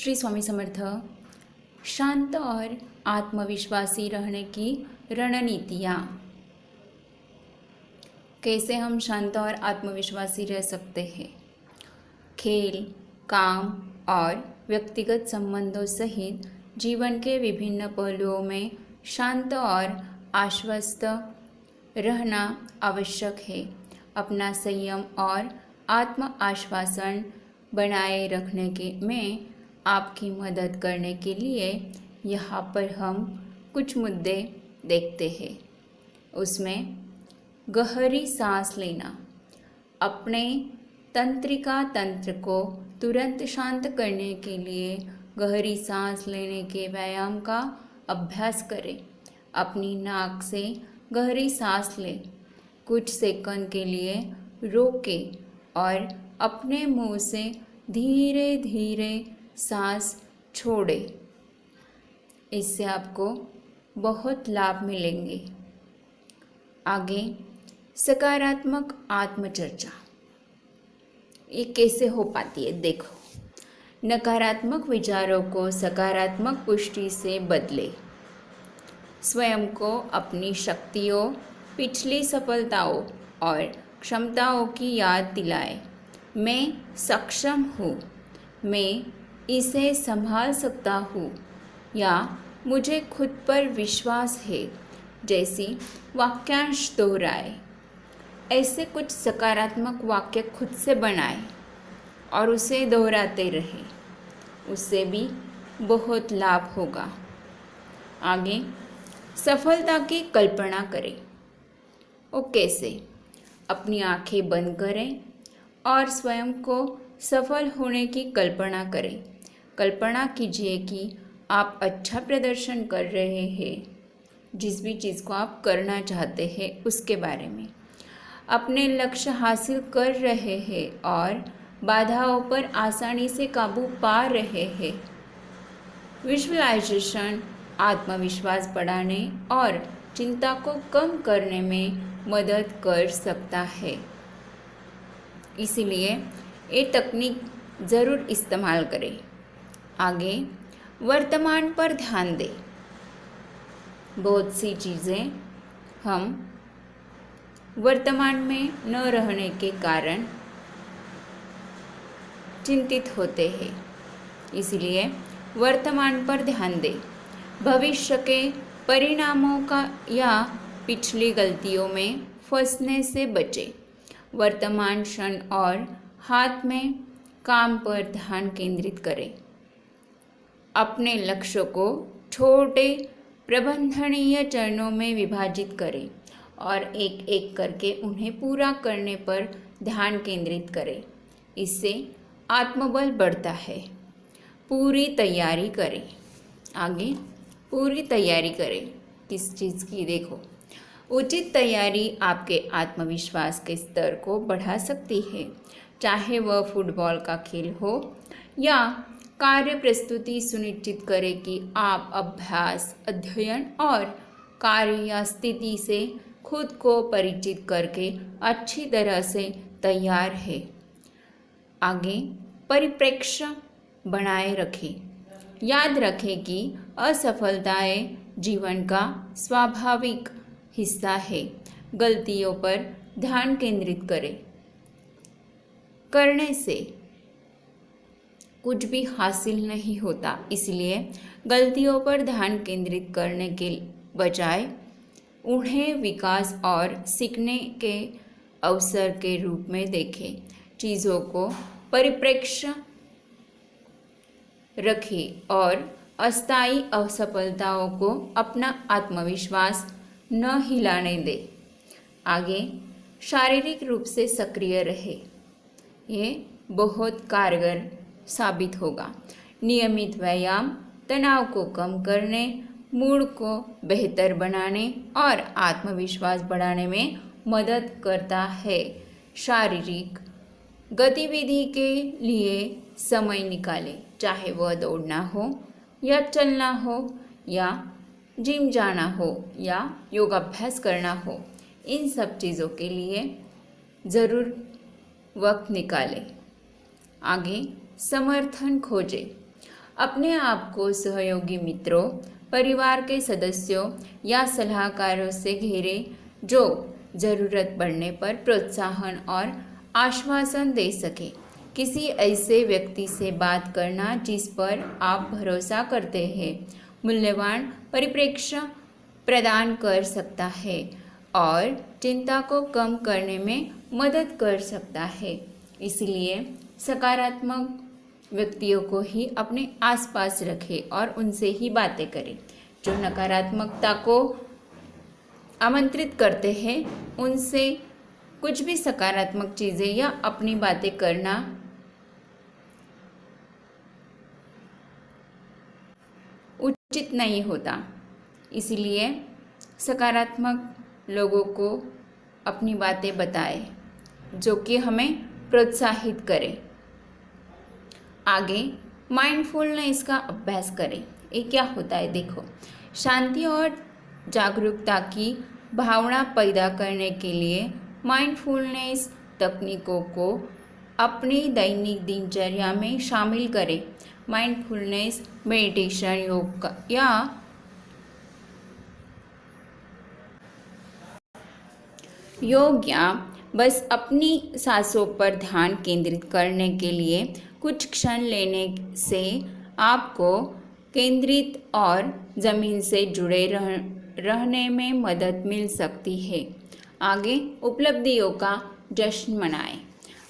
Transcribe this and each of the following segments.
श्री स्वामी समर्थ। शांत और आत्मविश्वासी रहने की रणनीतियाँ। कैसे हम शांत और आत्मविश्वासी रह सकते हैं? खेल, काम और व्यक्तिगत संबंधों सहित जीवन के विभिन्न पहलुओं में शांत और आश्वस्त रहना आवश्यक है। अपना संयम और आत्म आश्वासन बनाए रखने के में आपकी मदद करने के लिए यहाँ पर हम कुछ मुद्दे देखते हैं। उसमें गहरी सांस लेना, अपने तंत्रिका तंत्र को तुरंत शांत करने के लिए गहरी सांस लेने के व्यायाम का अभ्यास करें। अपनी नाक से गहरी सांस लें, कुछ सेकंड के लिए रोकें और अपने मुंह से धीरे धीरे सांस छोड़ें। इससे आपको बहुत लाभ मिलेंगे। आगे सकारात्मक आत्मचर्चा। ये कैसे हो पाती है? देखो, नकारात्मक विचारों को सकारात्मक पुष्टि से बदले। स्वयं को अपनी शक्तियों, पिछली सफलताओं और क्षमताओं की याद दिलाएं। मैं सक्षम हूँ, मैं इसे संभाल सकता हूँ या मुझे खुद पर विश्वास है जैसी वाक्यांश दोहराए। ऐसे कुछ सकारात्मक वाक्य खुद से बनाएं और उसे दोहराते रहें, उससे भी बहुत लाभ होगा। आगे सफलता की कल्पना करें। वो कैसे? अपनी आंखें बंद करें और स्वयं को सफल होने की कल्पना करें। कल्पना कीजिए कि आप अच्छा प्रदर्शन कर रहे हैं, जिस भी चीज़ को आप करना चाहते हैं उसके बारे में। अपने लक्ष्य हासिल कर रहे हैं और बाधाओं पर आसानी से काबू पा रहे हैं। विजुअलाइजेशन आत्मविश्वास बढ़ाने और चिंता को कम करने में मदद कर सकता है, इसीलिए ये तकनीक ज़रूर इस्तेमाल करें। आगे वर्तमान पर ध्यान दें। बहुत सी चीज़ें हम वर्तमान में न रहने के कारण चिंतित होते हैं, इसलिए वर्तमान पर ध्यान दें। भविष्य के परिणामों का या पिछली गलतियों में फंसने से बचें। वर्तमान क्षण और हाथ में काम पर ध्यान केंद्रित करें। अपने लक्ष्यों को छोटे प्रबंधनीय चरणों में विभाजित करें और एक एक करके उन्हें पूरा करने पर ध्यान केंद्रित करें। इससे आत्मबल बढ़ता है। पूरी तैयारी करें। आगे पूरी तैयारी करें। किस चीज़ की? देखो, उचित तैयारी आपके आत्मविश्वास के स्तर को बढ़ा सकती है, चाहे वह फुटबॉल का खेल हो या कार्य प्रस्तुति। सुनिश्चित करें कि आप अभ्यास, अध्ययन और कार्य या स्थिति से खुद को परिचित करके अच्छी तरह से तैयार है। आगे परिप्रेक्ष्य बनाए रखें। याद रखें कि असफलताएं जीवन का स्वाभाविक हिस्सा है। गलतियों पर ध्यान केंद्रित करें। करने से कुछ भी हासिल नहीं होता, इसलिए गलतियों पर ध्यान केंद्रित करने के बजाय उन्हें विकास और सीखने के अवसर के रूप में देखें। चीज़ों को परिप्रेक्ष्य रखें और अस्थायी असफलताओं को अपना आत्मविश्वास न हिलाने दें। आगे शारीरिक रूप से सक्रिय रहे। ये बहुत कारगर साबित होगा। नियमित व्यायाम तनाव को कम करने, मूड को बेहतर बनाने और आत्मविश्वास बढ़ाने में मदद करता है। शारीरिक गतिविधि के लिए समय निकालें, चाहे वह दौड़ना हो या चलना हो या जिम जाना हो या योगाभ्यास करना हो। इन सब चीज़ों के लिए ज़रूर वक्त निकालें। आगे समर्थन खोजें। अपने आप को सहयोगी मित्रों, परिवार के सदस्यों या सलाहकारों से घेरें जो ज़रूरत पड़ने पर प्रोत्साहन और आश्वासन दे सके। किसी ऐसे व्यक्ति से बात करना जिस पर आप भरोसा करते हैं मूल्यवान परिप्रेक्ष्य प्रदान कर सकता है और चिंता को कम करने में मदद कर सकता है। इसलिए सकारात्मक व्यक्तियों को ही अपने आसपास रखें और उनसे ही बातें करें। जो नकारात्मकता को आमंत्रित करते हैं उनसे कुछ भी सकारात्मक चीज़ें या अपनी बातें करना उचित नहीं होता। इसलिए सकारात्मक लोगों को अपनी बातें बताएं जो कि हमें प्रोत्साहित करें। आगे माइंडफुलनेस का अभ्यास करें। ये क्या होता है देखो, शांति और जागरूकता की भावना पैदा करने के लिए माइंडफुलनेस तकनीकों को अपनी दैनिक दिनचर्या में शामिल करें। माइंडफुलनेस मेडिटेशन, योग या बस अपनी सांसों पर ध्यान केंद्रित करने के लिए कुछ क्षण लेने से आपको केंद्रित और ज़मीन से जुड़े रहने में मदद मिल सकती है। आगे उपलब्धियों का जश्न मनाएं।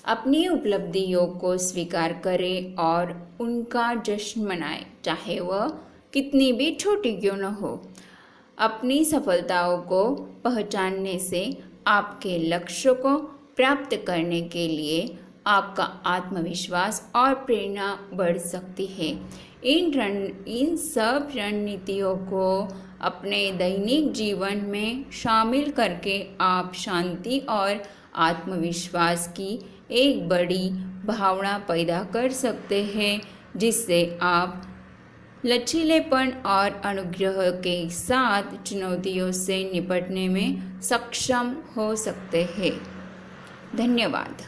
अपनी उपलब्धियों को स्वीकार करें और उनका जश्न मनाएं, चाहे वह कितनी भी छोटी क्यों न हो। अपनी सफलताओं को पहचानने से आपके लक्ष्यों को प्राप्त करने के लिए आपका आत्मविश्वास और प्रेरणा बढ़ सकती है। इन सब रणनीतियों को अपने दैनिक जीवन में शामिल करके आप शांति और आत्मविश्वास की एक बड़ी भावना पैदा कर सकते हैं, जिससे आप लचीलेपन और अनुग्रह के साथ चुनौतियों से निपटने में सक्षम हो सकते हैं। धन्यवाद।